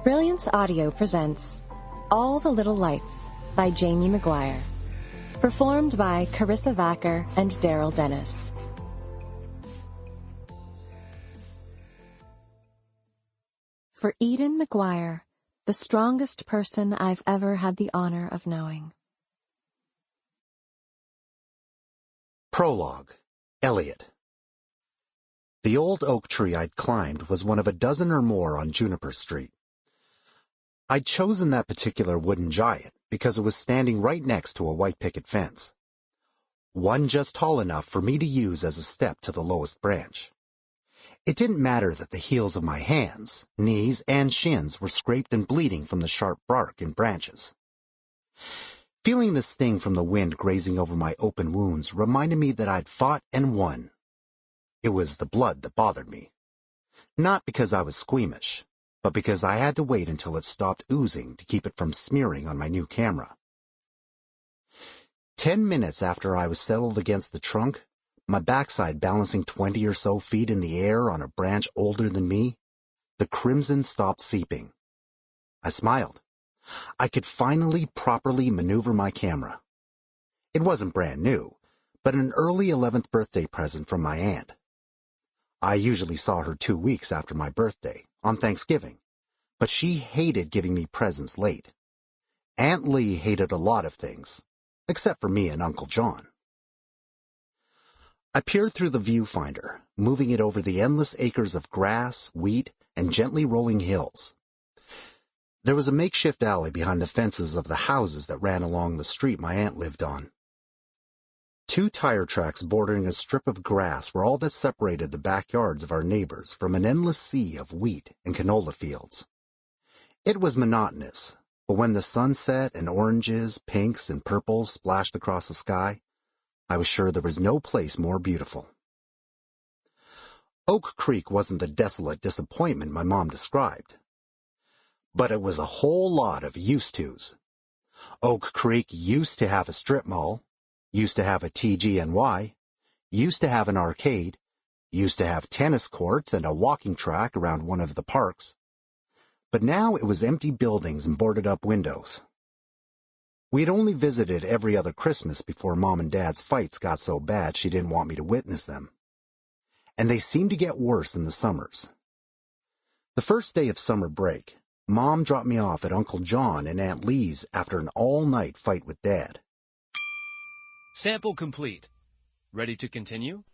Brilliance Audio presents All the Little Lights by Jamie McGuire. Performed by Karissa, Vacker, and Darrell Dennis. For Eden McGuire, the strongest person I've ever had the honor of knowing. Prologue. Elliott. The old oak tree I'd climbed was one of a dozen or more on Juniper Street. I'd chosen that particular wooden giant because it was standing right next to a white picket fence. One just tall enough for me to use as a step to the lowest branch. It didn't matter that the heels of my hands, knees, and shins were scraped and bleeding from the sharp bark and branches. Feeling the sting from the wind grazing over my open wounds reminded me that I'd fought and won. It was the blood that bothered me. Not because I was squeamish, but because I had to wait until it stopped oozing to keep it from smearing on my new camera. 10 minutes after I was settled against the trunk, my backside balancing 20 or so feet in the air on a branch older than me, the crimson stopped seeping. I smiled. I could finally properly maneuver my camera. It wasn't brand new, but an early 11th birthday present from my aunt. I usually saw her 2 weeks after my birthday, on Thanksgiving, but she hated giving me presents late. Aunt Lee hated a lot of things, except for me and Uncle John. I peered through the viewfinder, moving it over the endless acres of grass, wheat, and gently rolling hills. There was a makeshift alley behind the fences of the houses that ran along the street my aunt lived on. 2 tire tracks bordering a strip of grass were all that separated the backyards of our neighbors from an endless sea of wheat and canola fields. It was monotonous, but when the sun set and oranges, pinks, and purples splashed across the sky, I was sure there was no place more beautiful. Oak Creek wasn't the desolate disappointment my mom described, but it was a whole lot of used tos. Oak Creek used to have a strip mall, used to have a TGNY, used to have an arcade, used to have tennis courts and a walking track around one of the parks. But now it was empty buildings and boarded-up windows. We had only visited every other Christmas before Mom and Dad's fights got so bad she didn't want me to witness them. And they seemed to get worse in the summers. The first day of summer break, Mom dropped me off at Uncle John and Aunt Lee's after an all-night fight with Dad. Sample complete. Ready to continue?